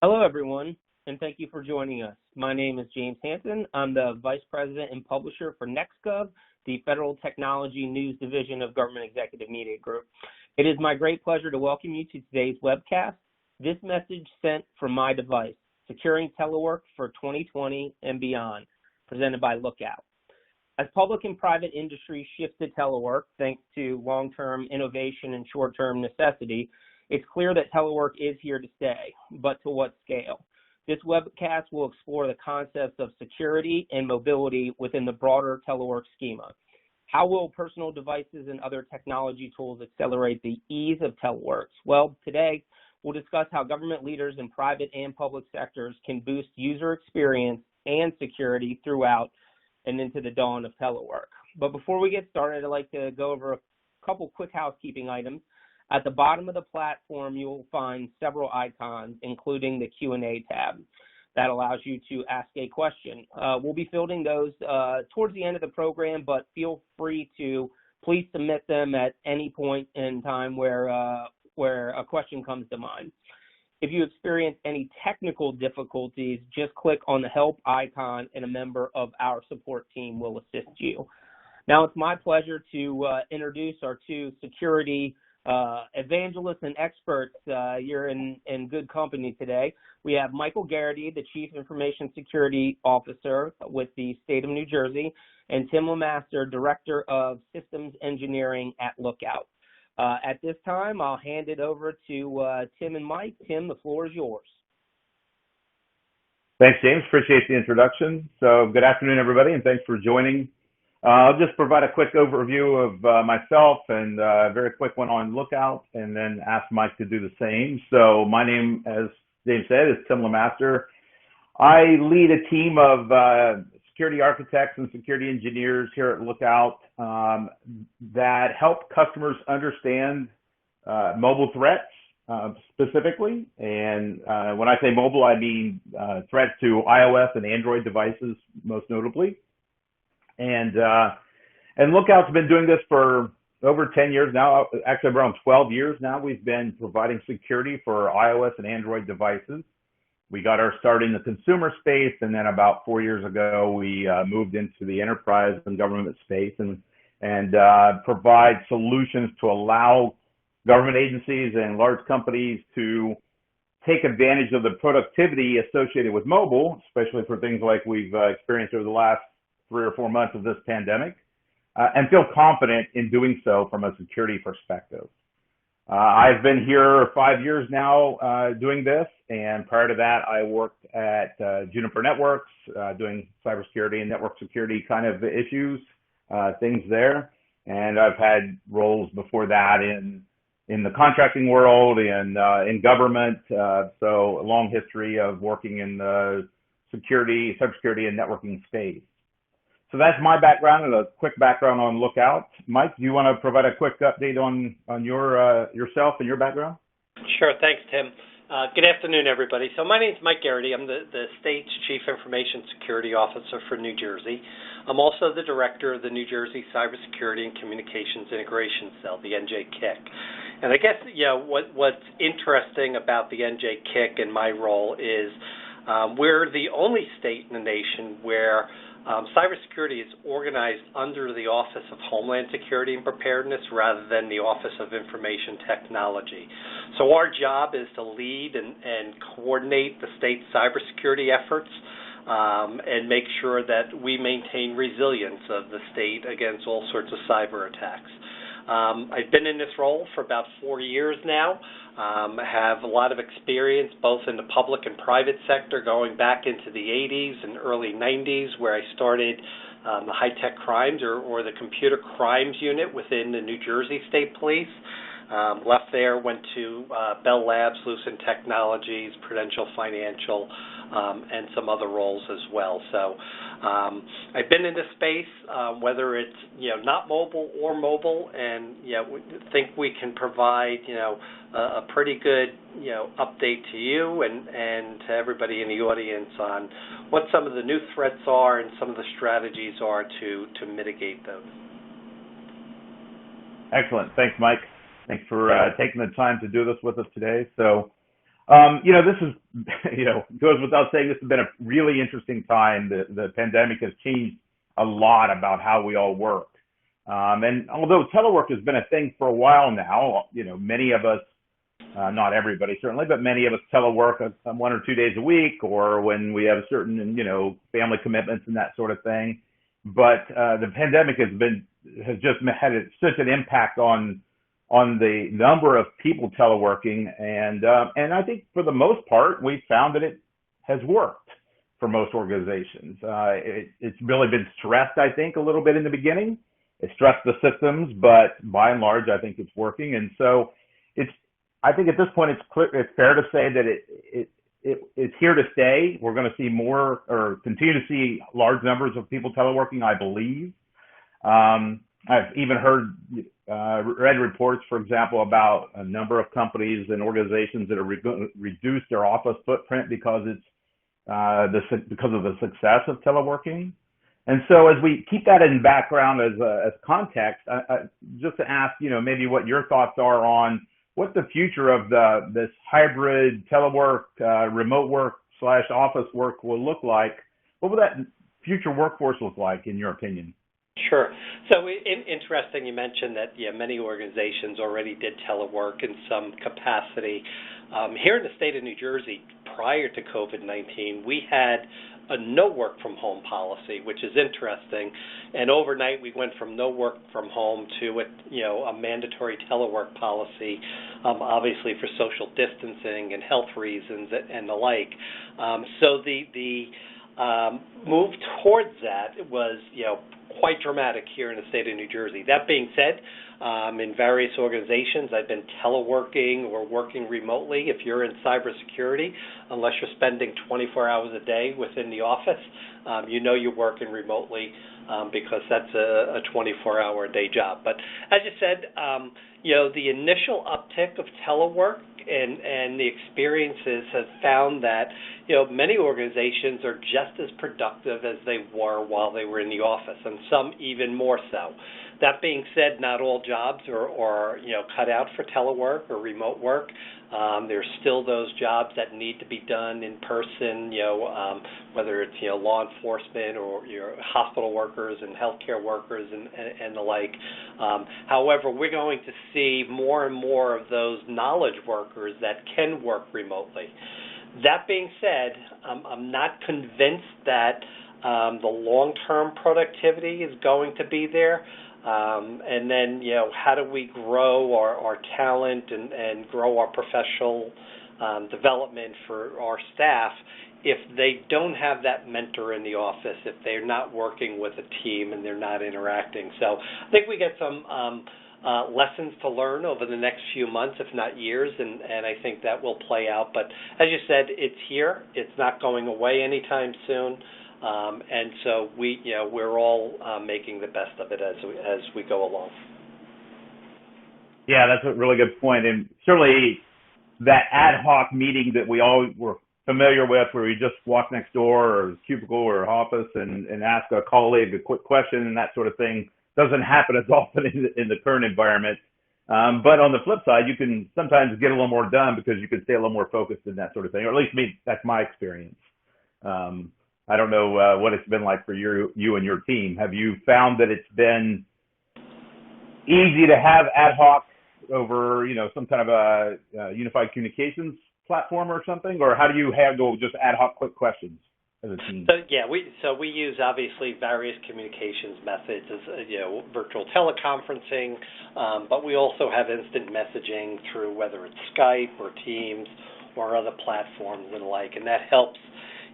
Hello, everyone, and thank you for joining us. My name is James Hanson. I'm the Vice President and Publisher for NextGov, the Federal Technology News Division of Government Executive Media Group. It is my great pleasure to welcome you to today's webcast. This message sent from my device, Securing Telework for 2020 and Beyond, presented by Lookout. As public and private industry shifts to telework, thanks to long-term innovation and short-term necessity, it's clear that telework is here to stay, but to what scale? This webcast will explore the concepts of security and mobility within the broader telework schema. How will personal devices and other technology tools accelerate the ease of telework? Well, today we'll discuss how government leaders in private and public sectors can boost user experience and security throughout and into the dawn of telework. But before we get started, I'd like to go over a couple quick housekeeping items. At the bottom of the platform, you will find several icons, including the Q&A tab. That allows you to ask a question. We'll be fielding those towards the end of the program, but feel free to please submit them at any point in time where a question comes to mind. If you experience any technical difficulties, just click on the help icon and a member of our support team will assist you. Now, it's my pleasure to introduce our two security evangelists and experts. You're in good company today. We have Michael Garrity, the Chief Information Security Officer with the state of New Jersey, and Tim Lemaster, Director of Systems Engineering at Lookout. At this time, I'll hand it over to Tim and Mike. Tim, the floor is yours. Thanks, James. Appreciate the introduction. So good afternoon, everybody, and thanks for joining. I'll just provide a quick overview of myself and a very quick one on Lookout, and then ask Mike to do the same. So my name, as James said, is Tim Lemaster. I lead a team of security architects and security engineers here at Lookout that help customers understand mobile threats specifically. And when I say mobile, I mean threats to iOS and Android devices, most notably. And Lookout's been doing this for over 10 years now, actually around 12 years now. We've been providing security for iOS and Android devices. We got our start in the consumer space, and then about 4 years ago, we moved into the enterprise and government space and provide solutions to allow government agencies and large companies to take advantage of the productivity associated with mobile, especially for things like we've experienced over the last 3 or 4 months of this pandemic, and feel confident in doing so from a security perspective. I've been here 5 years now doing this, and prior to that, I worked at Juniper Networks doing cybersecurity and network security kind of issues, things there. And I've had roles before that in the contracting world, in government, so a long history of working in the cybersecurity and networking space. So that's my background and a quick background on Lookout. Mike, do you want to provide a quick update on your yourself and your background? Sure. Thanks, Tim. Good afternoon, everybody. So my name is Mike Garrity. I'm the state's Chief Information Security Officer for New Jersey. I'm also the Director of the New Jersey Cybersecurity and Communications Integration Cell, the NJKIC. And I guess, what's interesting about the NJKIC and my role is we're the only state in the nation where cybersecurity is organized under the Office of Homeland Security and Preparedness rather than the Office of Information Technology. So our job is to lead and coordinate the state's cybersecurity efforts and make sure that we maintain resilience of the state against all sorts of cyber attacks. I've been in this role for about 4 years now. Have a lot of experience both in the public and private sector going back into the 80s and early 90s where I started the high-tech crimes or the computer crimes unit within the New Jersey State Police. Left there, went to Bell Labs, Lucent Technologies, Prudential Financial, and some other roles as well. So I've been in this space, whether it's not mobile or mobile, and we think we can provide a pretty good update to you and to everybody in the audience on what some of the new threats are and some of the strategies are to mitigate those. Excellent. Thanks, Mike. Thanks for taking the time to do this with us today. So This is, goes without saying, this has been a really interesting time. The pandemic has changed a lot about how we all work. And although telework has been a thing for a while now, many of us, not everybody certainly, but many of us telework 1 or 2 days a week, or when we have certain, family commitments and that sort of thing. But the pandemic has just had such an impact on the number of people teleworking, and I think for the most part we found that it has worked for most organizations. It's really been stressed, I think, a little bit in the beginning. It stressed the systems, but by and large, I think it's working. And so I think at this point it's fair to say that it's here to stay. We're going to see more, or continue to see large numbers of people teleworking, I believe. I've even read reports, for example, about a number of companies and organizations that have reduced their office footprint because of the success of teleworking. And so, as we keep that in background as context, just to ask, maybe what your thoughts are on what the future of this hybrid telework, remote work / office work will look like. What will that future workforce look like, in your opinion? Sure. So interesting you mentioned that many organizations already did telework in some capacity. Here in the state of New Jersey, prior to COVID-19, we had a no work from home policy, which is interesting. And overnight, we went from no work from home to a mandatory telework policy, obviously for social distancing and health reasons and the like. So the move towards that was quite dramatic here in the state of New Jersey. That being said, in various organizations, I've been teleworking or working remotely. If you're in cybersecurity, unless you're spending 24 hours a day within the office, you're working remotely because that's a 24-hour-a-day job. But as you said, the initial uptick of telework and the experiences have found that many organizations are just as productive as they were while they were in the office, and some even more so. That being said, not all jobs are cut out for telework or remote work. There's still those jobs that need to be done in person, whether it's law enforcement or your hospital workers and healthcare workers and the like. However, we're going to see more and more of those knowledge workers that can work remotely. That being said, I'm not convinced that the long-term productivity is going to be there. And then, how do we grow our talent and grow our professional development for our staff if they don't have that mentor in the office, if they're not working with a team and they're not interacting? So I think we get some lessons to learn over the next few months, if not years, and I think that will play out. But as you said, it's here. It's not going away anytime soon. And so we're all making the best of it as we go along. Yeah, that's a really good point. And certainly that ad hoc meeting that we all were familiar with, where you just walk next door or cubicle or office and ask a colleague a quick question and that sort of thing, doesn't happen as often in the current environment. But on the flip side, you can sometimes get a little more done because you can stay a little more focused and that sort of thing, or at least that's my experience. I don't know what it's been like for you and your team. Have you found that it's been easy to have ad hoc over, some kind of a unified communications platform or something, or how do you handle just ad hoc quick questions as a team? So we use obviously various communications methods, virtual teleconferencing, but we also have instant messaging through whether it's Skype or Teams or other platforms and the like, and that helps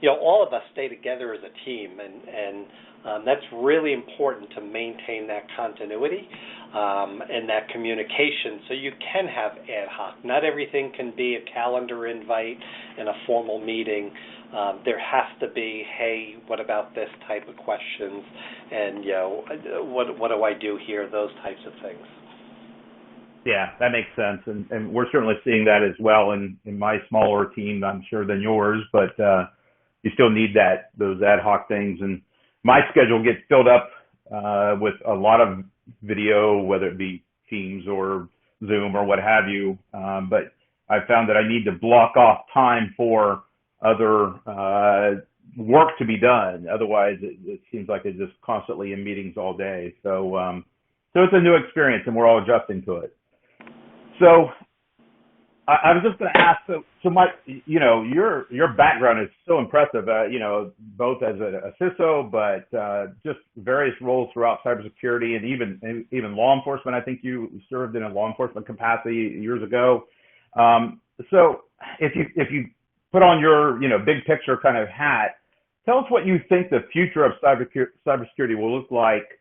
all of us stay together as a team, and that's really important to maintain that continuity and that communication so you can have ad hoc. Not everything can be a calendar invite and a formal meeting. There has to be, hey, what about this type of questions, and what do I do here, those types of things. Yeah, that makes sense, and we're certainly seeing that as well in my smaller team, I'm sure, than yours, but you still need those ad hoc things. And my schedule gets filled up with a lot of video, whether it be Teams or Zoom or what have you. But I found that I need to block off time for other work to be done. Otherwise, it seems like it's just constantly in meetings all day. So it's a new experience, and we're all adjusting to it. So I was just going to ask, so Mike, your background is so impressive, both as a CISO, but just various roles throughout cybersecurity and even law enforcement. I think you served in a law enforcement capacity years ago. So if you put on your, big picture kind of hat, tell us what you think the future of cybersecurity will look like,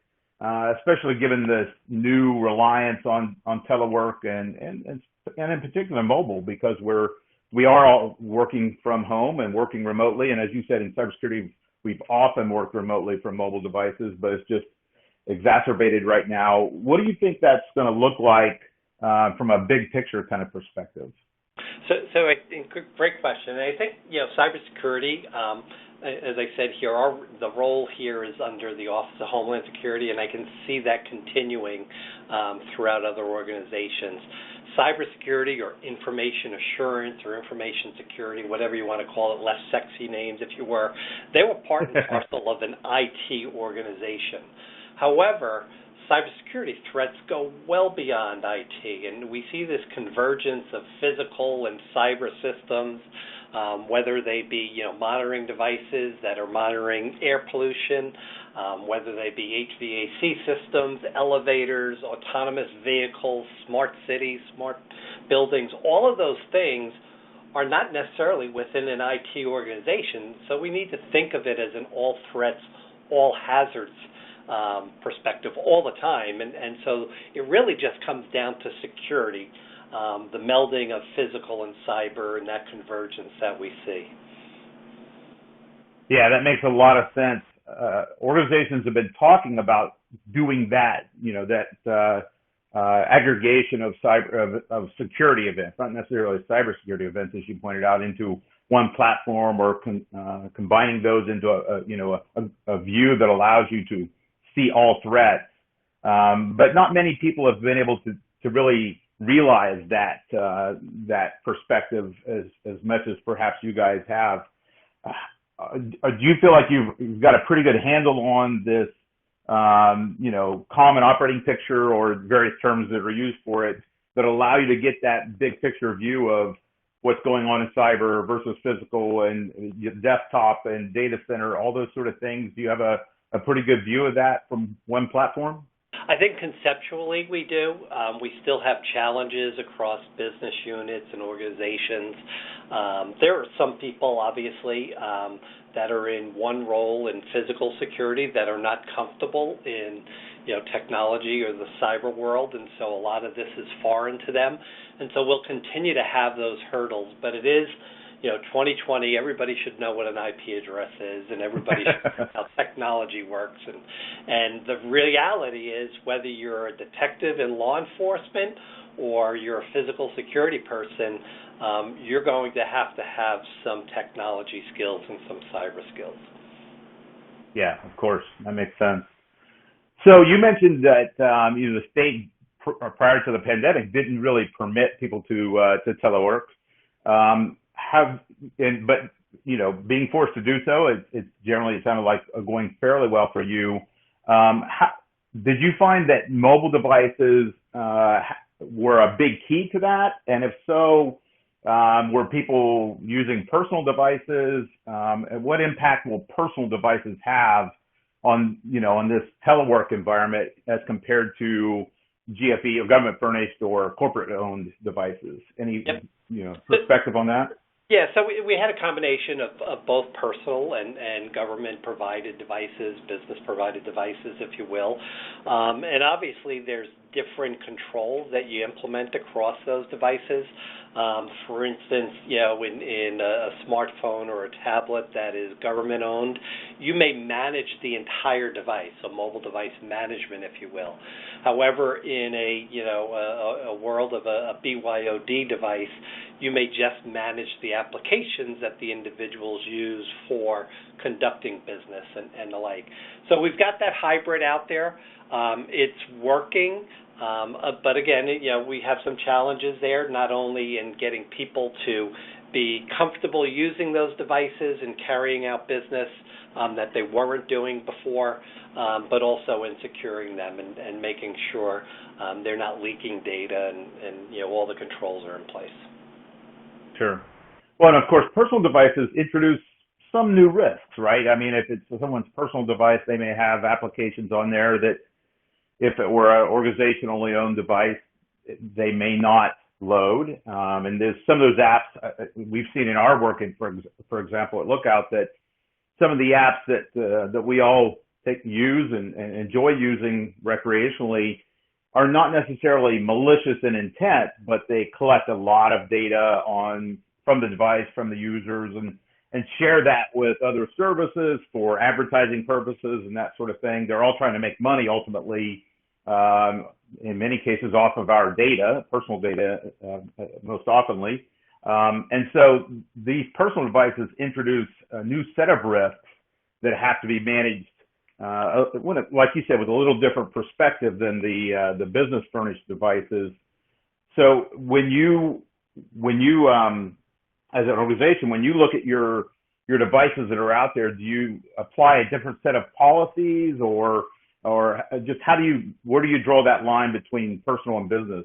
especially given this new reliance on telework and in particular mobile, because we are all working from home and working remotely. And as you said, in cybersecurity, we've often worked remotely from mobile devices, but it's just exacerbated right now. What do you think that's going to look like from a big picture kind of perspective? So I think, great question. And I think, cybersecurity, as I said here, the role here is under the Office of Homeland Security, and I can see that continuing throughout other organizations. Cybersecurity or information assurance or information security, whatever you want to call it, less sexy names if you were, they were part and parcel of an IT organization. However, cybersecurity threats go well beyond IT, and we see this convergence of physical and cyber systems, whether they be monitoring devices that are monitoring air pollution, whether they be HVAC systems, elevators, autonomous vehicles, smart cities, smart buildings. All of those things are not necessarily within an IT organization, so we need to think of it as an all threats, all hazards perspective all the time, and so it really just comes down to security, the melding of physical and cyber and that convergence that we see. Yeah, that makes a lot of sense. Organizations have been talking about doing that, aggregation of of security events, not necessarily cybersecurity events, as you pointed out, into one platform, or combining those into a view that allows you to see all threats. But not many people have been able to really realize that perspective as much as perhaps you guys have. Do you feel like you've got a pretty good handle on this, common operating picture, or various terms that are used for it, that allow you to get that big picture view of what's going on in cyber versus physical and desktop and data center, all those sort of things? Do you have a pretty good view of that from one platform? I think conceptually we do. We still have challenges across business units and organizations. There are some people, obviously, that are in one role in physical security that are not comfortable in technology or the cyber world, and so a lot of this is foreign to them. And so we'll continue to have those hurdles, but it is 2020, everybody should know what an IP address is, and everybody should know how technology works. And the reality is, whether you're a detective in law enforcement or you're a physical security person, you're going to have some technology skills and some cyber skills. Yeah, of course. That makes sense. So you mentioned that the state prior to the pandemic didn't really permit people to telework. But being forced to do so, it sounded like going fairly well for you. Did you find that mobile devices were a big key to that? And if so, were people using personal devices? And what impact will personal devices have on this telework environment as compared to GFE or government furnished or corporate owned devices? Any perspective on that? Yeah, so we had a combination of both personal and government-provided devices, business-provided devices, if you will. And obviously, there's different controls that you implement across those devices. For instance, in a smartphone or a tablet that is government-owned, you may manage the entire device, so mobile device management, if you will. However, in a world of a BYOD device, you may just manage the applications that the individuals use for conducting business and the like. So we've got that hybrid out there. It's working. But again, we have some challenges there, not only in getting people to be comfortable using those devices and carrying out business that they weren't doing before, but also in securing them and making sure they're not leaking data and all the controls are in place. Sure. Well, and of course, personal devices introduce some new risks, right? I mean, if it's someone's personal device, they may have applications on there that if it were an organization-only owned device, they may not load. And there's some of those apps we've seen in our work, for example, at Lookout, that some of the apps that we all use and enjoy using recreationally are not necessarily malicious in intent, but they collect a lot of data from the device, from the users, and share that with other services for advertising purposes and that sort of thing. They're all trying to make money ultimately, in many cases off of our data, personal data, most oftenly. And so these personal devices introduce a new set of risks that have to be managed, like you said, with a little different perspective than the business furnished devices. So when you as an organization, when you look at your devices that are out there, do you apply a different set of policies, or just where do you draw that line between personal and business?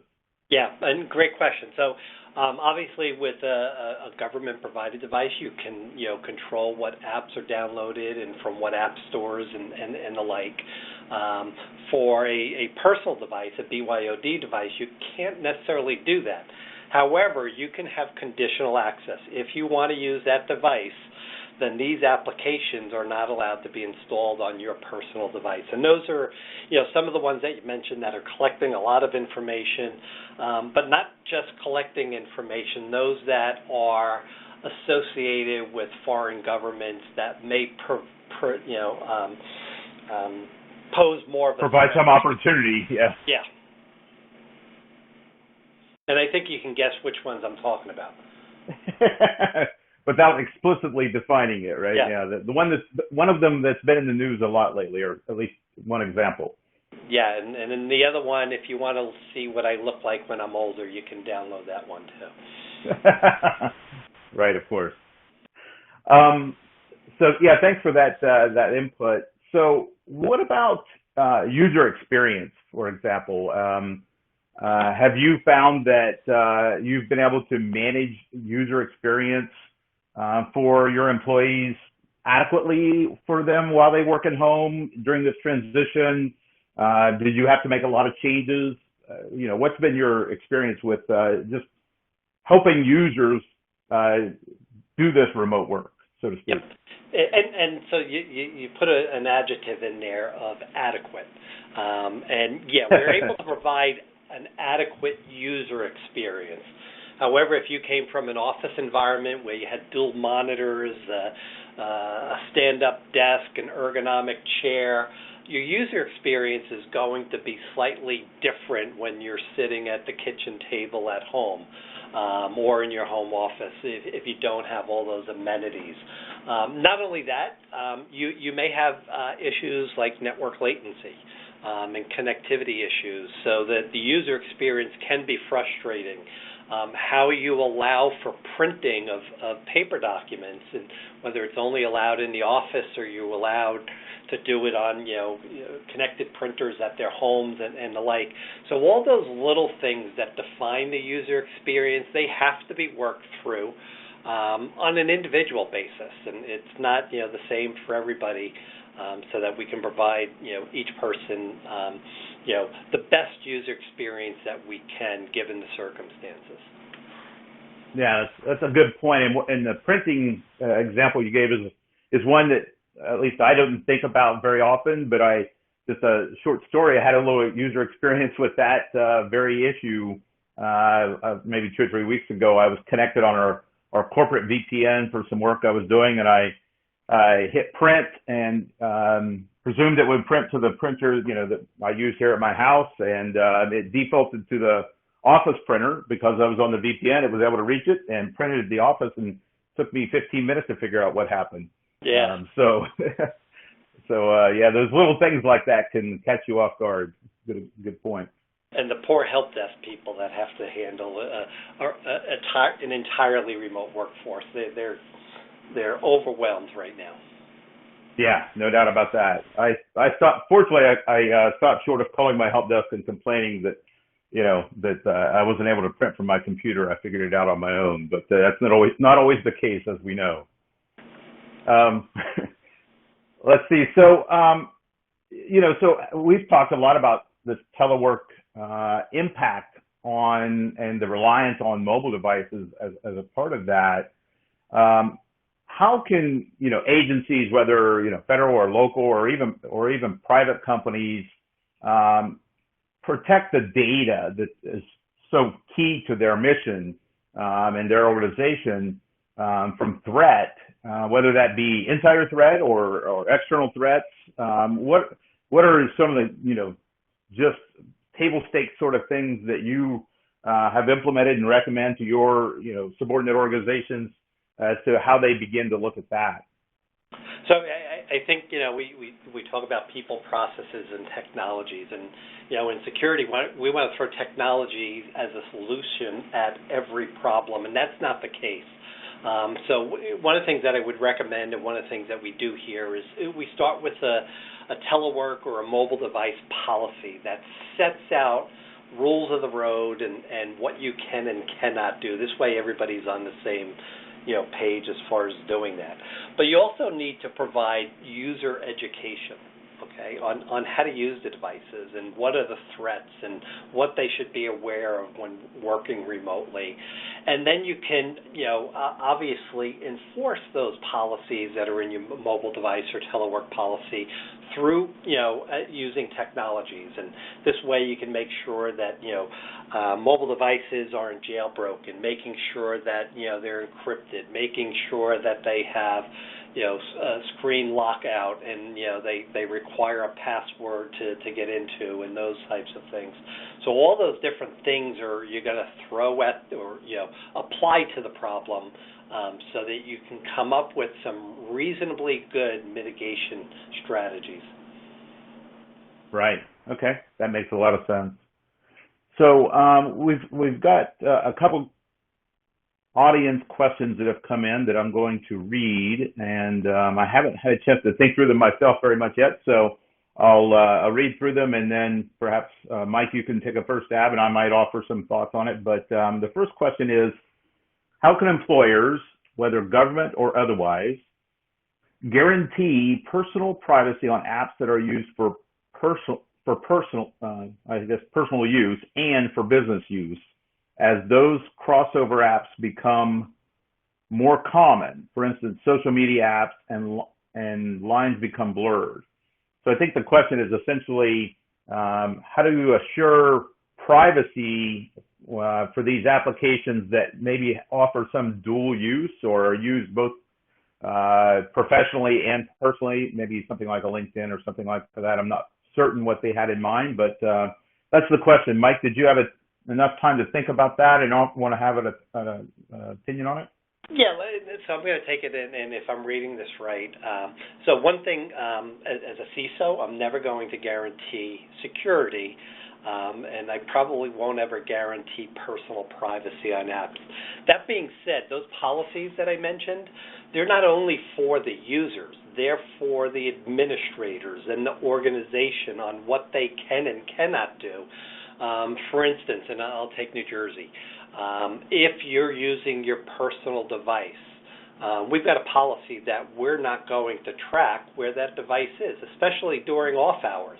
Yeah, and great question. So obviously with a government-provided device, you can control what apps are downloaded and from what app stores and the like. For a personal device, a BYOD device, you can't necessarily do that. However, you can have conditional access. If you want to use that device, then these applications are not allowed to be installed on your personal device. And those are, some of the ones that you mentioned that are collecting a lot of information, but not just collecting information, those that are associated with foreign governments that may pose more of a provide some opportunity, yeah. Yeah. And I think you can guess which ones I'm talking about. Without explicitly defining it, right? Yeah. The one of them that's been in the news a lot lately, or at least one example. Yeah, and then the other one, if you want to see what I look like when I'm older, you can download that one too. Right, of course. So yeah, thanks for that input. So what about user experience, for example? Have you found that you've been able to manage user experience for your employees adequately for them while they work at home during this transition? Did you have to make a lot of changes? What's been your experience with just helping users do this remote work, so to speak? Yep. And so you put an adjective in there of adequate. And yeah, we're able to provide an adequate user experience. However, if you came from an office environment where you had dual monitors, a stand-up desk, an ergonomic chair, your user experience is going to be slightly different when you're sitting at the kitchen table at home or in your home office if you don't have all those amenities. Not only that, you may have issues like network latency and connectivity issues, so that the user experience can be frustrating. How you allow for printing of paper documents, and whether it's only allowed in the office or you're allowed to do it on connected printers at their homes and the like. So all those little things that define the user experience, they have to be worked through on an individual basis, and it's not the same for everybody, so that we can provide each person the best user experience that we can given the circumstances. Yeah, that's a good point. And the printing example you gave is one that at least I don't think about very often, but just a short story, I had a little user experience with that very issue maybe 2 or 3 weeks ago. I was connected on our corporate VPN for some work I was doing, and I hit print and presumed it would print to the printer that I use here at my house, and it defaulted to the office printer because I was on the VPN. It was able to reach it and printed at the office, and it took me 15 minutes to figure out what happened. Yeah. So yeah, those little things like that can catch you off guard. Good point. And the poor help desk people that have to handle an entirely remote workforce, they're overwhelmed right now. Yeah, no doubt about that. I stopped. Fortunately, I stopped short of calling my help desk and complaining that I wasn't able to print from my computer. I figured it out on my own, but that's not always the case, as we know. Let's see. So so we've talked a lot about this telework impact on and the reliance on mobile devices as a part of that. How can agencies, whether federal or local or even private companies, protect the data that is so key to their mission and their organization from threat, whether that be insider threat or external threats? What are some of the just table stakes sort of things that you have implemented and recommend to your subordinate organizations as to how they begin to look at that? So I think we talk about people, processes, and technologies, and in security we want to throw technology as a solution at every problem, and that's not the case. So one of the things that I would recommend, and one of the things that we do here, is we start with a telework or a mobile device policy that sets out rules of the road and what you can and cannot do. This way everybody's on the same page as far as doing that. But you also need to provide user education, on how to use the devices and what are the threats and what they should be aware of when working remotely. And then you can, obviously enforce those policies that are in your mobile device or telework policy through, using technologies. And this way you can make sure that, mobile devices aren't jailbroken, making sure that, they're encrypted, making sure that they have, screen lockout, and they require a password to get into, and those types of things. So all those different things you're going to throw at or apply to the problem, so that you can come up with some reasonably good mitigation strategies. Right. Okay, that makes a lot of sense. So we've got a couple audience questions that have come in that I'm going to read, and I haven't had a chance to think through them myself very much yet, so I'll read through them, and then perhaps, Mike, you can take a first stab, and I might offer some thoughts on it. But the first question is, how can employers, whether government or otherwise, guarantee personal privacy on apps that are used for personal use and for business use, as those crossover apps become more common? For instance, social media apps and lines become blurred. So I think the question is essentially, how do you assure privacy for these applications that maybe offer some dual use or are used both professionally and personally, maybe something like a LinkedIn or something like that? I'm not certain what they had in mind, but that's the question. Mike, did you have enough time to think about that and want to have an opinion on it? Yeah, so I'm going to take it in, and if I'm reading this right, so one thing, as a CISO, I'm never going to guarantee security, and I probably won't ever guarantee personal privacy on apps. That being said, those policies that I mentioned, they're not only for the users, they're for the administrators and the organization on what they can and cannot do. For instance, and I'll take New Jersey, if you're using your personal device, we've got a policy that we're not going to track where that device is, especially during off hours.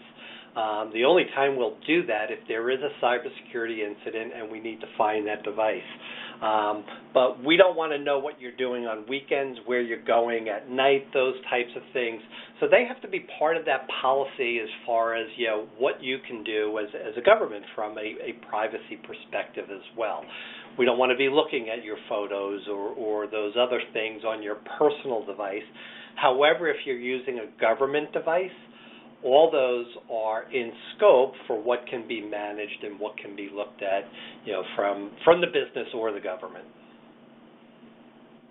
The only time we'll do that if there is a cybersecurity incident and we need to find that device. But we don't want to know what you're doing on weekends, where you're going at night, those types of things. So they have to be part of that policy as far as what you can do as a government from a privacy perspective as well. We don't want to be looking at your photos or those other things on your personal device. However, if you're using a government device, all those are in scope for what can be managed and what can be looked at, from the business or the government.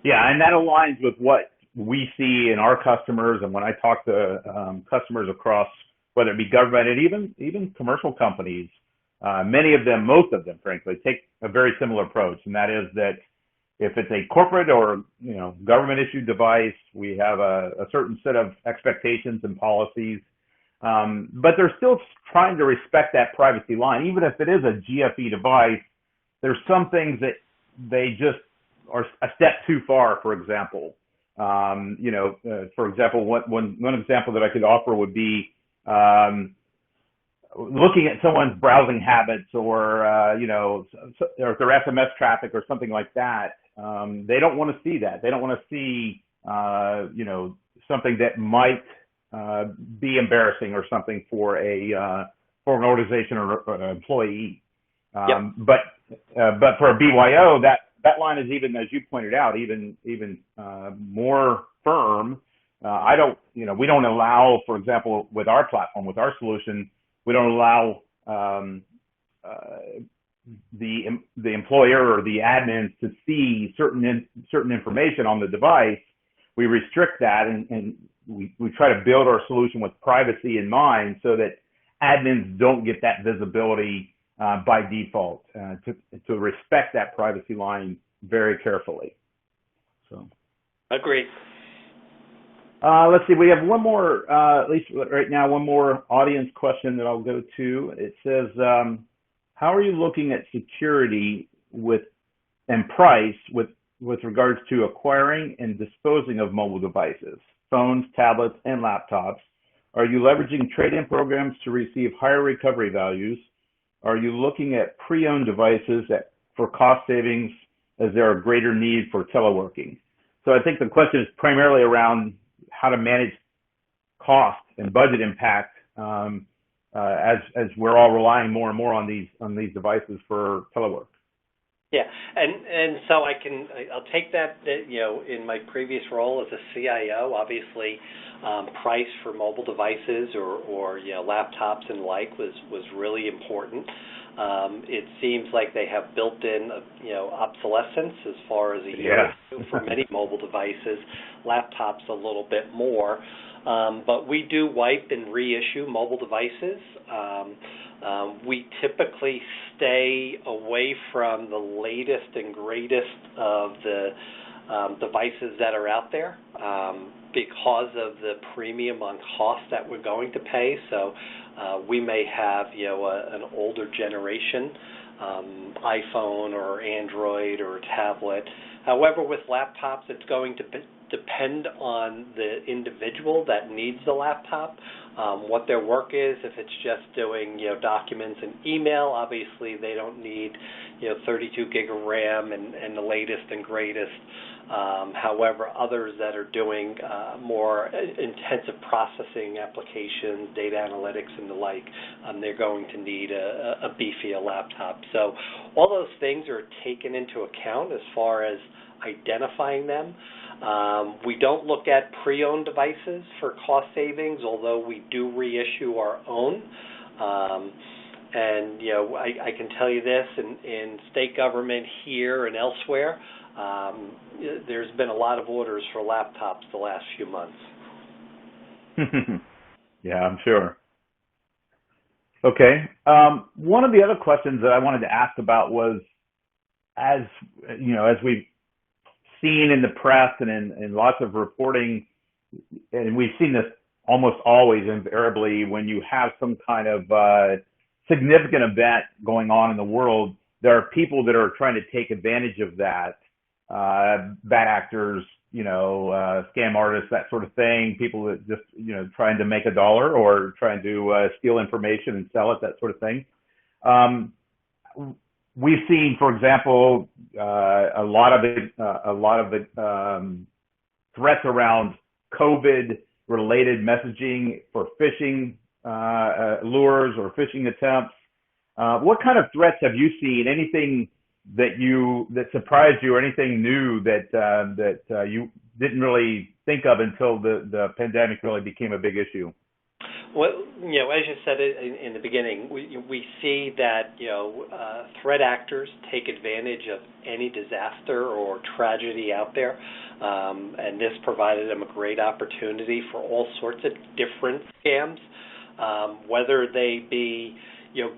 Yeah, and that aligns with what we see in our customers, and when I talk to customers across, whether it be government and even commercial companies, many of them, most of them, frankly, take a very similar approach, and that is that if it's a corporate or government issued device, we have a certain set of expectations and policies, but they're still trying to respect that privacy line. Even if it is a GFE device, there's some things that they just are a step too far. For example, one example that I could offer would be looking at someone's browsing habits or or their SMS traffic or something like that. They don't want to see that. They don't want to see something that might be embarrassing or something for an organization or an employee. But for a BYO, that line is, even as you pointed out, even more firm. We don't allow, for example, with our platform, with our solution, we don't allow the employer or the admins to see certain information on the device. We restrict that, and we try to build our solution with privacy in mind, so that admins don't get that visibility by default. To respect that privacy line very carefully. So, agreed. Let's see. We have one more, at least right now, one more audience question that I'll go to. It says, how are you looking at security and price with regards to acquiring and disposing of mobile devices, phones, tablets, and laptops? Are you leveraging trade-in programs to receive higher recovery values? Are you looking at pre-owned devices for cost savings, as there are greater need for teleworking? So I think the question is primarily around how to manage cost and budget impact as we're all relying more and more on these devices for telework. Yeah, and so I'll take that, in my previous role as a CIO, obviously price for mobile devices or laptops and like was really important. It seems like they have built-in obsolescence as far as a year or two for many mobile devices. Laptops a little bit more, but we do wipe and reissue mobile devices. We typically stay away from the latest and greatest of the devices that are out there because of the premium on cost that we're going to pay. So we may have an older generation iPhone or Android or tablet. However, with laptops, it's going to depend on the individual that needs the laptop, what their work is. If it's just doing documents and email, obviously they don't need 32 gig of RAM and the latest and greatest. However, others that are doing more intensive processing applications, data analytics and the like, they're going to need a beefier laptop. So all those things are taken into account as far as identifying them. We don't look at pre-owned devices for cost savings, although we do reissue our own. And I can tell you this, in state government here and elsewhere, there's been a lot of orders for laptops the last few months. Yeah, I'm sure. Okay. One of the other questions that I wanted to ask about was, as we've seen in the press and in lots of reporting, and we've seen this almost always invariably when you have some kind of significant event going on in the world, there are people that are trying to take advantage of that. Bad actors, scam artists, that sort of thing, people that just, trying to make a dollar or trying to steal information and sell it, that sort of thing. We've seen, for example, a lot of the threats around COVID-related messaging for phishing lures or phishing attempts. What kind of threats have you seen? Anything that surprised you, or anything new that you didn't really think of until the pandemic really became a big issue? Well, as you said in the beginning, we see that threat actors take advantage of any disaster or tragedy out there, and this provided them a great opportunity for all sorts of different scams, whether they be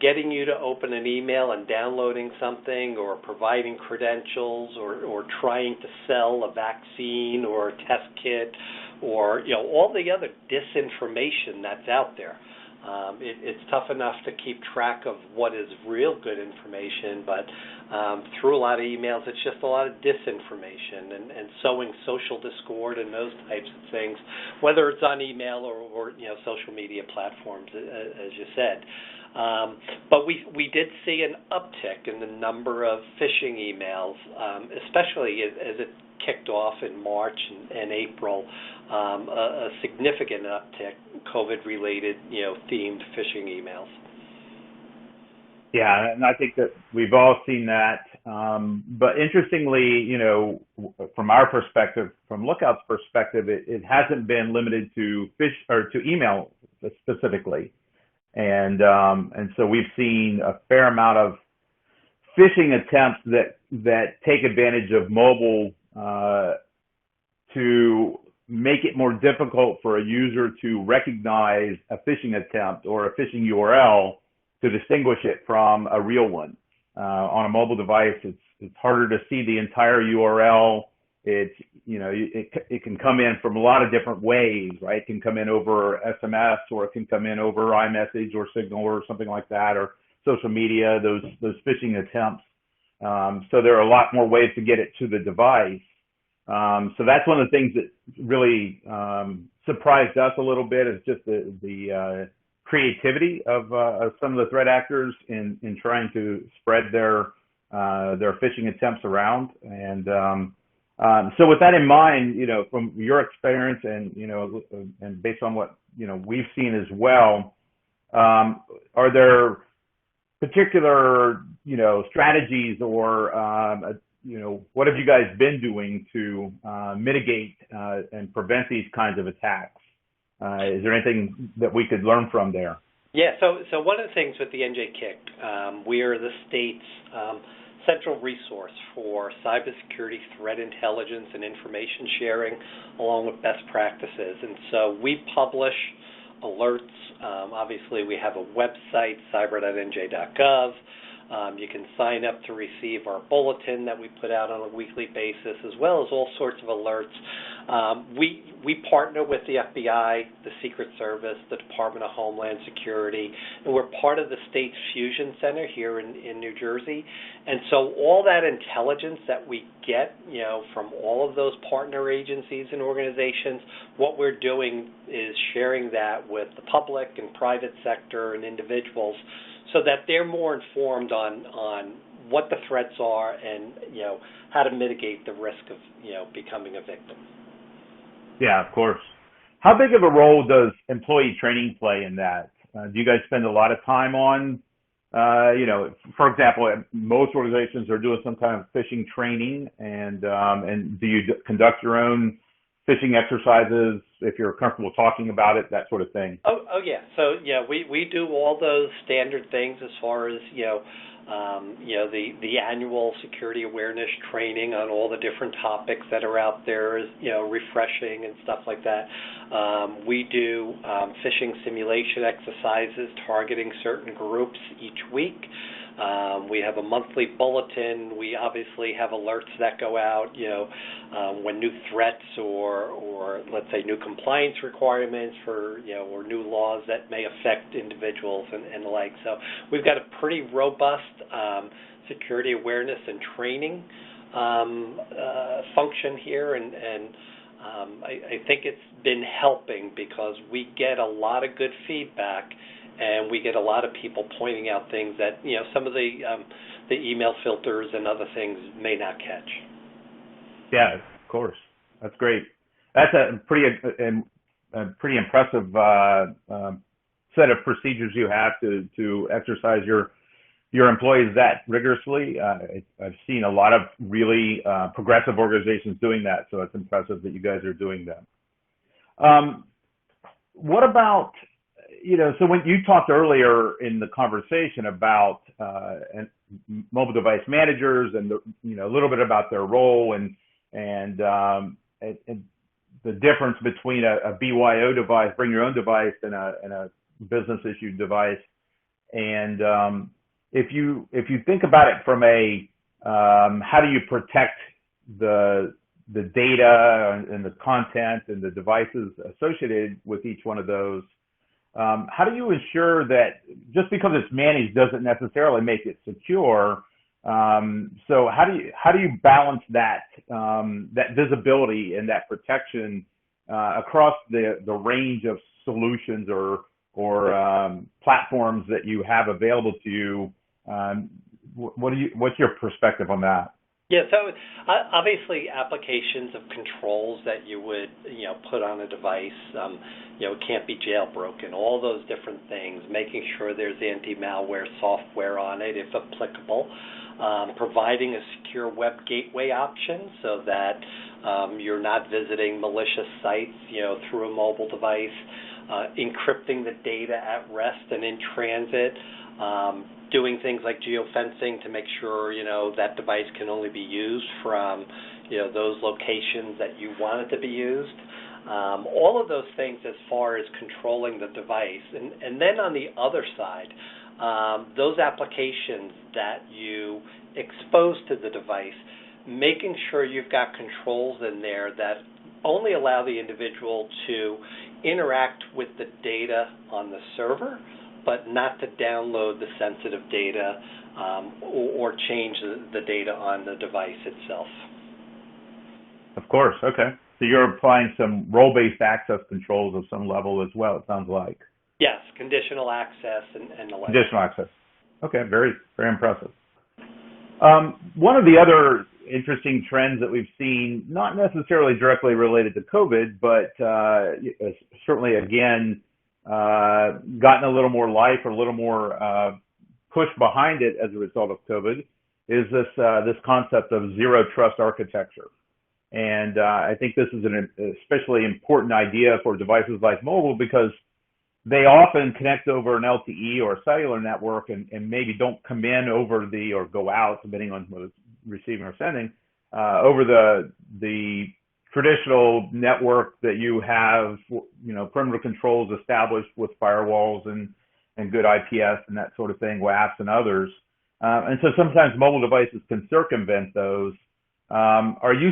getting you to open an email and downloading something, or providing credentials, or trying to sell a vaccine or a test kit, or all the other disinformation that's out there. It's tough enough to keep track of what is real good information, but through a lot of emails, it's just a lot of disinformation and sowing social discord and those types of things, whether it's on email or social media platforms, as you said. But we did see an uptick in the number of phishing emails, especially as it kicked off in March and April, a significant uptick, COVID-related, themed phishing emails. Yeah, and I think that we've all seen that. But interestingly, from our perspective, from Lookout's perspective, it hasn't been limited to to email specifically, and so we've seen a fair amount of phishing attempts that take advantage of mobile to make it more difficult for a user to recognize a phishing attempt or a phishing URL to distinguish it from a real one. On a mobile device, it's harder to see the entire URL. It can come in from a lot of different ways, right? It can come in over SMS, or it can come in over iMessage or Signal or something like that, or social media, those phishing attempts. So there are a lot more ways to get it to the device. So that's one of the things that really surprised us a little bit, is just the creativity of some of the threat actors in trying to spread their phishing attempts around. And so with that in mind, from your experience and based on what we've seen as well, are there particular strategies or what have you guys been doing to mitigate and prevent these kinds of attacks? Is there anything that we could learn from there? Yeah, so one of the things with the NJKIC, we are the state's central resource for cybersecurity threat intelligence and information sharing, along with best practices. And so we publish alerts. Obviously, we have a website, cyber.nj.gov. You can sign up to receive our bulletin that we put out on a weekly basis, as well as all sorts of alerts. We partner with the FBI, the Secret Service, the Department of Homeland Security, and we're part of the state's fusion center here in New Jersey. And so all that intelligence that we get, from all of those partner agencies and organizations, what we're doing is sharing that with the public and private sector and individuals, so that they're more informed on what the threats are and how to mitigate the risk of becoming a victim. Yeah, of course. How big of a role does employee training play in that? Do you guys spend a lot of time on, for example, most organizations are doing some kind of phishing training, and do you conduct your own phishing exercises if you're comfortable talking about it, that sort of thing? Oh yeah. So we do all those standard things as far as the annual security awareness training on all the different topics that are out there, refreshing and stuff like that. We do phishing simulation exercises targeting certain groups each week. We have a monthly bulletin. We obviously have alerts that go out, when new threats or let's say new compliance requirements or new laws that may affect individuals and the like. So we've got a pretty robust security awareness and training function here, and I think it's been helping because we get a lot of good feedback. And we get a lot of people pointing out things that some of the email filters and other things may not catch. Yeah, of course. That's great. That's a pretty impressive set of procedures you have to exercise your employees that rigorously. I've seen a lot of really progressive organizations doing that, so it's impressive that you guys are doing that. What about so when you talked earlier in the conversation about mobile device managers and a little bit about their role and the difference between a BYO device, bring your own device, and a business issued device, And if you think about it from a how do you protect the data and the content and the devices associated with each one of those, how do you ensure that just because it's managed doesn't necessarily make it secure? So how do you balance that that visibility and that protection across the range of solutions or platforms that you have available to you? What's your perspective on that? Yeah, so obviously applications of controls that you would, put on a device, it can't be jailbroken, all those different things, making sure there's anti-malware software on it if applicable, providing a secure web gateway option so that you're not visiting malicious sites, through a mobile device, encrypting the data at rest and in transit, doing things like geofencing to make sure, that device can only be used from, those locations that you want it to be used. All of those things as far as controlling the device. And then on the other side, those applications that you expose to the device, making sure you've got controls in there that only allow the individual to interact with the data on the server, but not to download the sensitive data or change the data on the device itself. Of course, okay. So you're applying some role-based access controls of some level as well, it sounds like. Yes, conditional access and the like. Conditional access. Okay, very, very impressive. One of the other interesting trends that we've seen, not necessarily directly related to COVID, but certainly, again, gotten a little more life or a little more push behind it as a result of COVID, is this concept of zero trust architecture. And I think this is an especially important idea for devices like mobile because they often connect over an LTE or a cellular network and maybe don't come in over or go out, depending on who's receiving or sending, over the traditional network that you have, perimeter controls established with firewalls and good IPS and that sort of thing, WAFs and others. And so sometimes mobile devices can circumvent those. Are you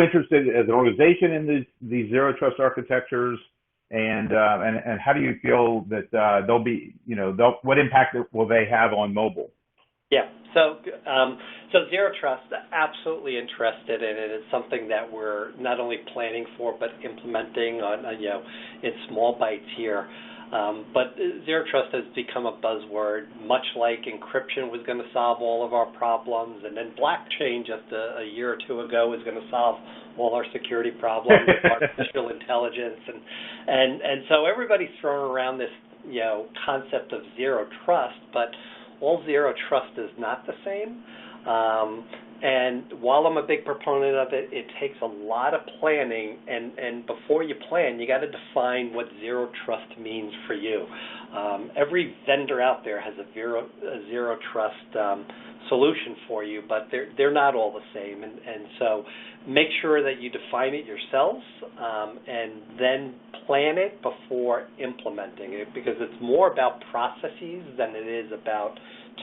interested as an organization in these zero trust architectures? And how do you feel that they'll be, what impact will they have on mobile? Yeah, so Zero Trust, absolutely interested in it. It's something that we're not only planning for, but implementing on, in small bites here. But Zero Trust has become a buzzword, much like encryption was going to solve all of our problems, and then blockchain just a year or two ago was going to solve all our security problems with artificial intelligence, and so everybody's throwing around this concept of Zero Trust, but all Zero Trust is not the same. And while I'm a big proponent of it, it takes a lot of planning, and before you plan, you got to define what Zero Trust means for you. Every vendor out there has a Zero Trust solution for you, but they're not all the same, and so make sure that you define it yourselves and then plan it before implementing it, because it's more about processes than it is about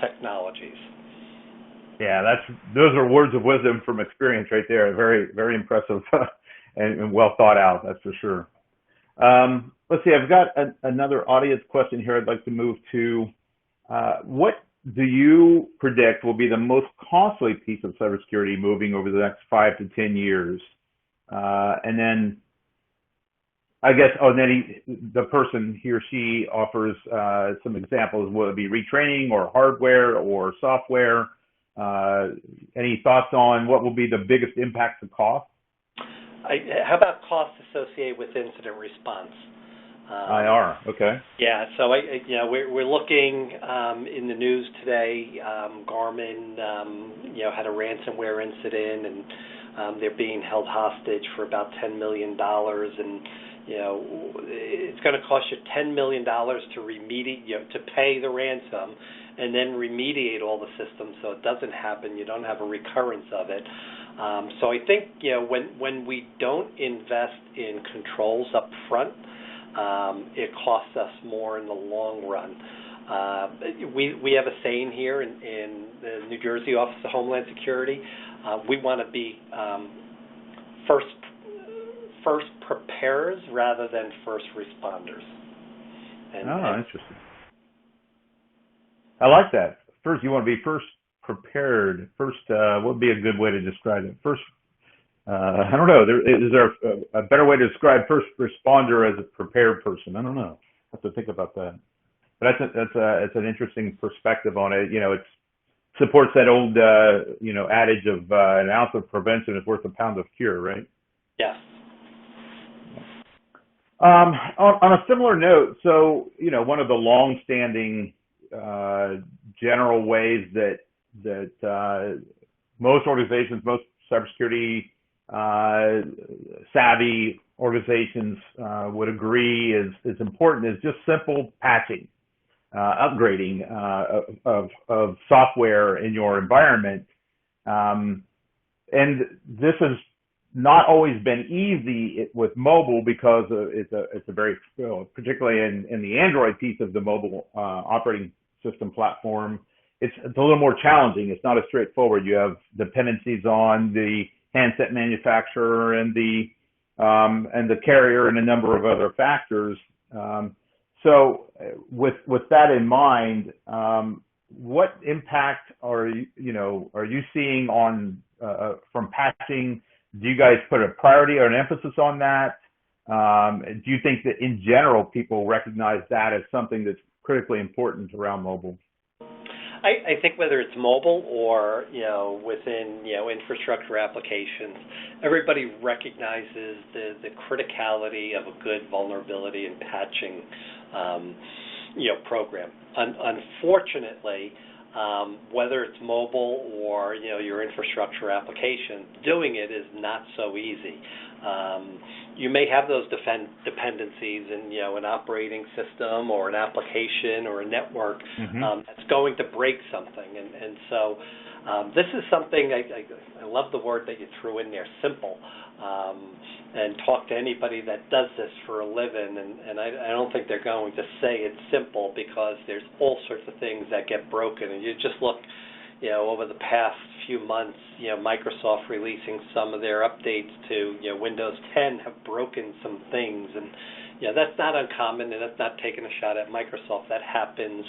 technologies. Yeah, those are words of wisdom from experience right there. Very, very impressive and well thought out, that's for sure. Let's see, I've got another audience question here I'd like to move to. What do you predict will be the most costly piece of cybersecurity moving over the next 5 to 10 years? And then I guess, the person, he or she, offers some examples. Will it be retraining or hardware or software? Any thoughts on what will be the biggest impact to cost? How about costs associated with incident response? IR, okay. Yeah, so we're looking in the news today. Garmin, had a ransomware incident, and they're being held hostage for about $10 million, and it's going to cost you $10 million to remediate, to pay the ransom, and then remediate all the systems so it doesn't happen. You don't have a recurrence of it. So I think when we don't invest in controls up front, it costs us more in the long run. We have a saying here in the New Jersey Office of Homeland Security. We want to be first preparers rather than first responders. Interesting. I like that. First, you want to be first prepared. First, what would be a good way to describe it? First, I don't know. Is there a better way to describe first responder as a prepared person? I don't know. I have to think about that. But that's an interesting perspective on it. It supports that old adage of an ounce of prevention is worth a pound of cure, right? Yes. On a similar note, so one of the long-standing general ways that most organizations, most cybersecurity savvy organizations would agree is important is just simple patching, upgrading of software in your environment. And this has not always been easy with mobile because it's a very, particularly in the Android piece of the mobile operating system platform, it's a little more challenging. It's not as straightforward. You have dependencies on the handset manufacturer and the carrier and a number of other factors. So with that in mind, what impact are you seeing on from patching? Do you guys put a priority or an emphasis on that? Do you think that in general people recognize that as something that's critically important around mobile? I think whether it's mobile or within infrastructure applications, everybody recognizes the criticality of a good vulnerability and patching program. Unfortunately, whether it's mobile or your infrastructure application, doing it is not so easy. You may have those dependencies in an operating system or an application or a network that's going to break something, and so this is something I love the word that you threw in there, simple. And talk to anybody that does this for a living, and I don't think they're going to say it's simple because there's all sorts of things that get broken. And you just look, over the past few months, Microsoft releasing some of their updates to Windows 10 have broken some things, and that's not uncommon, and that's not taking a shot at Microsoft. That happens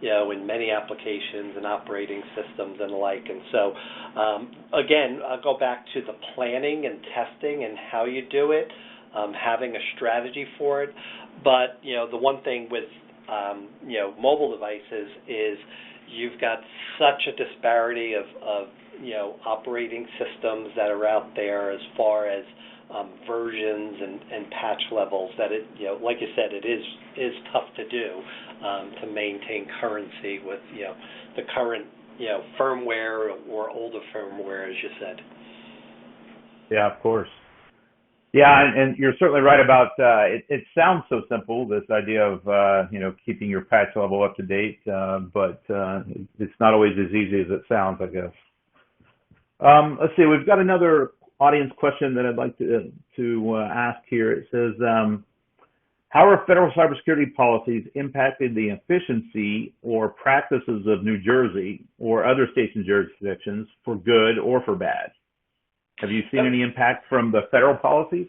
in many applications and operating systems and the like. And so, again, I'll go back to the planning and testing and how you do it, having a strategy for it. But, the one thing with, mobile devices is you've got such a disparity of operating systems that are out there as far as versions and patch levels that it, like you said, it is tough to do to maintain currency with, the current, firmware or older firmware, as you said. Yeah, of course. Yeah, and you're certainly right about it sounds so simple, this idea of keeping your patch level up to date, but it's not always as easy as it sounds, I guess. Let's see, we've got another audience question that I'd like to ask here. It says, how are federal cybersecurity policies impacting the efficiency or practices of New Jersey or other states and jurisdictions for good or for bad? Have you seen any impact from the federal policies?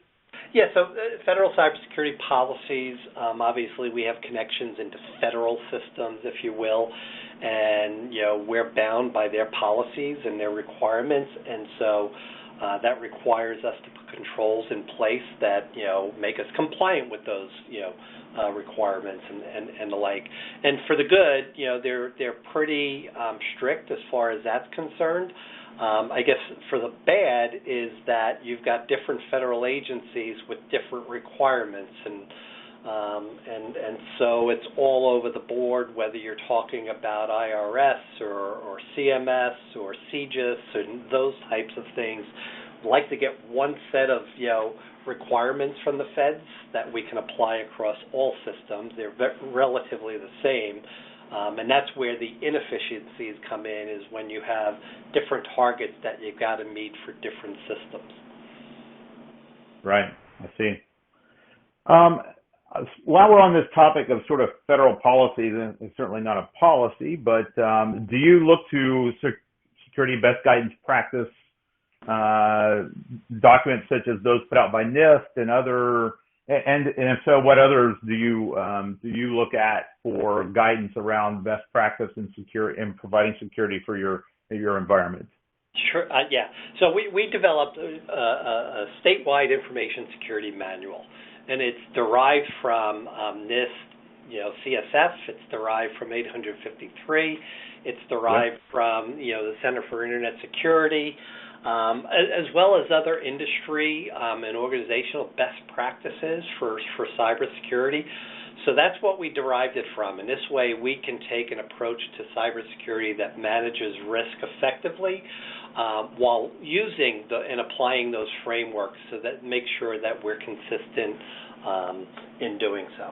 Yeah, so federal cybersecurity policies, obviously we have connections into federal systems, if you will, and we're bound by their policies and their requirements, and so that requires us to put controls in place that make us compliant with those requirements and the like. And for the good, they're pretty strict as far as that's concerned. I guess for the bad is that you've got different federal agencies with different requirements, and so it's all over the board, whether you're talking about IRS or CMS or CGIS and those types of things. We'd like to get one set of requirements from the feds that we can apply across all systems. They're relatively the same. And that's where the inefficiencies come in, is when you have different targets that you've got to meet for different systems. Right, I see. while we're on this topic of sort of federal policies, and it's certainly not a policy, but do you look to security best guidance practice documents such as those put out by NIST and other, and if so, what others do you look at for guidance around best practice in providing security for your environment? Sure. Yeah. So we developed a statewide information security manual, and it's derived from NIST, CSF. It's derived from 853. It's derived from the Center for Internet Security, as well as other industry and organizational best practices for cybersecurity. So that's what we derived it from. And this way we can take an approach to cybersecurity that manages risk effectively while using and applying those frameworks so that make sure that we're consistent in doing so.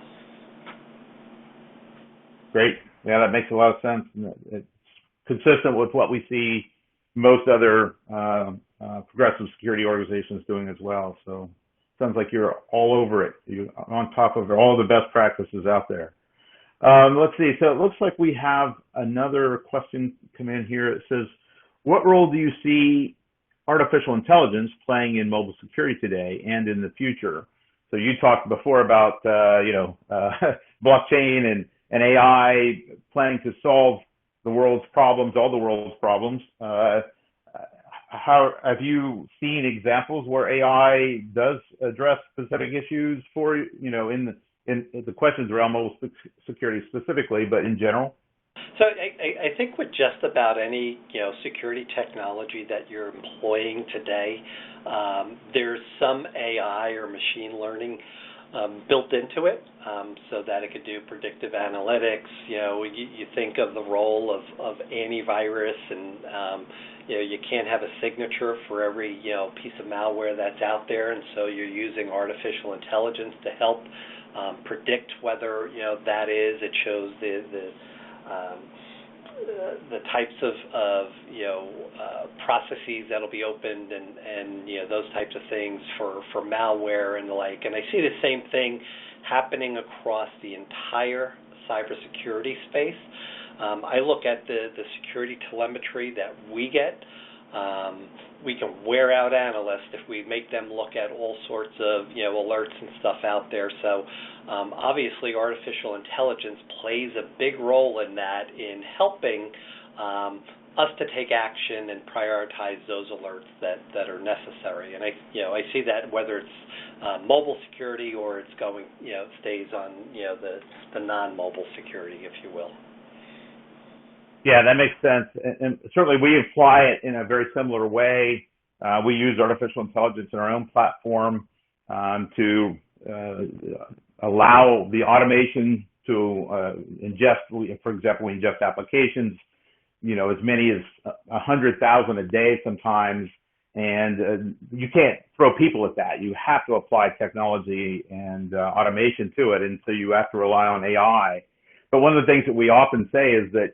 Great. Yeah, that makes a lot of sense. It's consistent with what we see most other progressive security organizations doing as well. So sounds like you're all over it. You're on top of all the best practices out there. Let's see. So it looks like we have another question come in here. It says, what role do you see artificial intelligence playing in mobile security today and in the future? So you talked before about, blockchain and AI planning to solve the world's problems, all the world's problems. How have you seen examples where AI does address specific issues for in the questions around mobile security specifically, but in general? So I think with just about any security technology that you're employing today, there's some AI or machine learning built into it, so that it could do predictive analytics. You think of the role of antivirus, and you can't have a signature for every piece of malware that's out there, and so you're using artificial intelligence to help predict whether that is. It shows the types of processes that'll be opened and those types of things for malware and the like. And I see the same thing happening across the entire cybersecurity space. I look at the security telemetry that we get. We can wear out analysts if we make them look at all sorts of alerts and stuff out there. So obviously artificial intelligence plays a big role in that, in helping us to take action and prioritize those alerts that are necessary. And I see that whether it's mobile security or it's going stays on the non-mobile security, if you will. Yeah, that makes sense. And certainly we apply it in a very similar way. We use artificial intelligence in our own platform to allow the automation to ingest, for example, we ingest applications, as many as 100,000 a day sometimes. And you can't throw people at that. You have to apply technology and automation to it. And so you have to rely on AI. But one of the things that we often say is that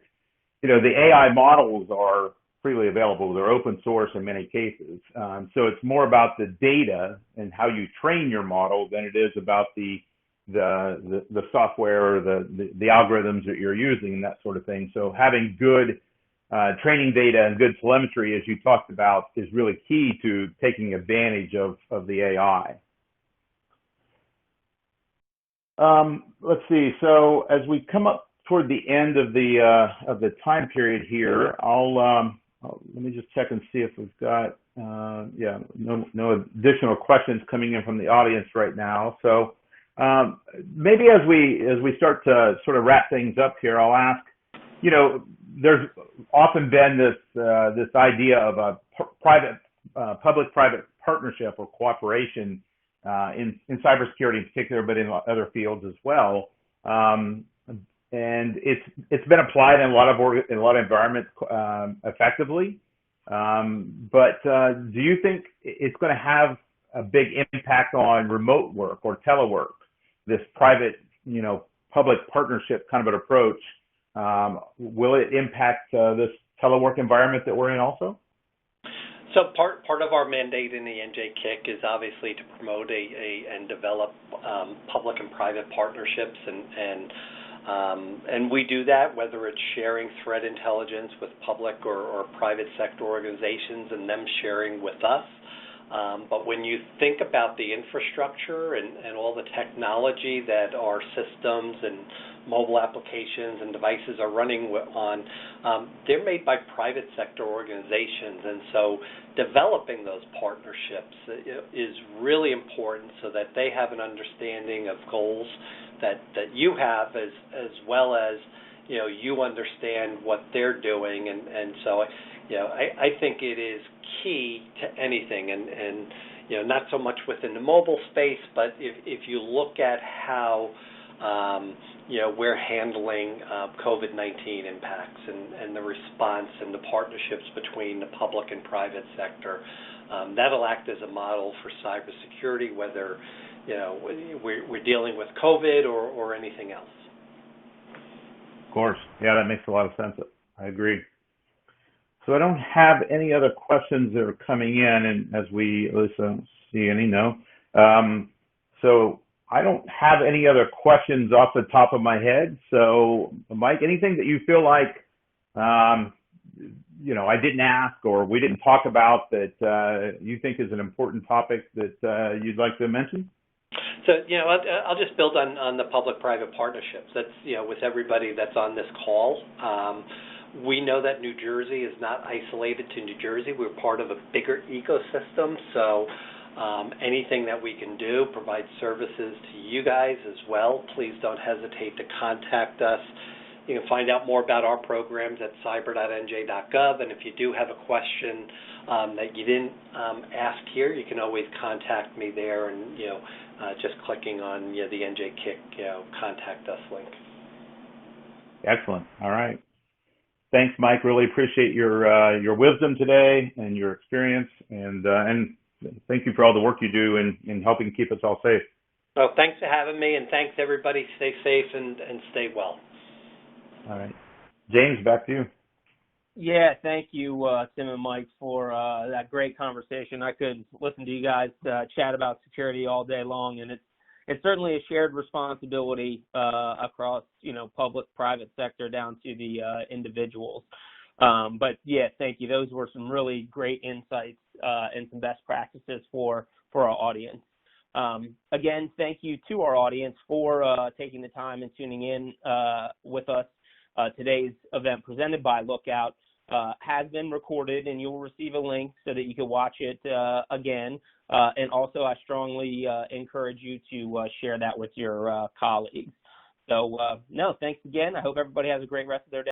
the AI models are freely available. They're open source in many cases. So it's more about the data and how you train your model than it is about the software or the algorithms that you're using and that sort of thing. So having good training data and good telemetry, as you talked about, is really key to taking advantage of the AI. Let's see. So as we come up toward the end of the time period here, let me just check and see if we've got no additional questions coming in from the audience right now. So maybe as we start to sort of wrap things up here, I'll ask, there's often been this idea of a public-private partnership or cooperation in cybersecurity in particular, but in other fields as well. And it's been applied in a lot of environments effectively. But do you think it's going to have a big impact on remote work or telework? This private, public partnership kind of an approach. Will it impact this telework environment that we're in also? So part of our mandate in the NJKIC is obviously to promote and develop public and private partnerships, and we do that whether it's sharing threat intelligence with public or private sector organizations and them sharing with us. But when you think about the infrastructure and all the technology that our systems and mobile applications and devices are running on, they're made by private sector organizations. And so developing those partnerships is really important so that they have an understanding of goals that you have as well as, you understand what they're doing. And so, I think it is key to anything, and not so much within the mobile space, but if you look at how we're handling COVID-19 impacts and the response and the partnerships between the public and private sector, that'll act as a model for cybersecurity, whether we're dealing with COVID or anything else. Of course. Yeah, that makes a lot of sense. I agree. So I don't have any other questions that are coming in, and at least I don't see any, no. So I don't have any other questions off the top of my head. So, Mike, anything that you feel like, I didn't ask or we didn't talk about that you think is an important topic that you'd like to mention? So, I'll just build on the public-private partnerships. That's, with everybody that's on this call. We know that New Jersey is not isolated to New Jersey. We're part of a bigger ecosystem. So anything that we can do, provide services to you guys as well, please don't hesitate to contact us. You can find out more about our programs at cyber.nj.gov. And if you do have a question that you didn't ask here, you can always contact me there, and just clicking on the NJKIC contact us link. Excellent. All right. Thanks, Mike. Really appreciate your wisdom today and your experience, and thank you for all the work you do in helping keep us all safe. Well, thanks for having me, and thanks everybody. Stay safe and stay well. All right. James, back to you. Yeah, thank you, Tim and Mike, for that great conversation. I could listen to you guys chat about security all day long, and it's certainly a shared responsibility across, public, private sector down to the individuals. But yeah, thank you. Those were some really great insights and some best practices for our audience. Again, thank you to our audience for taking the time and tuning in with us. Today's event presented by Lookout has been recorded, and you'll receive a link so that you can watch it again. And also, I strongly encourage you to share that with your colleagues. So, no, thanks again. I hope everybody has a great rest of their day.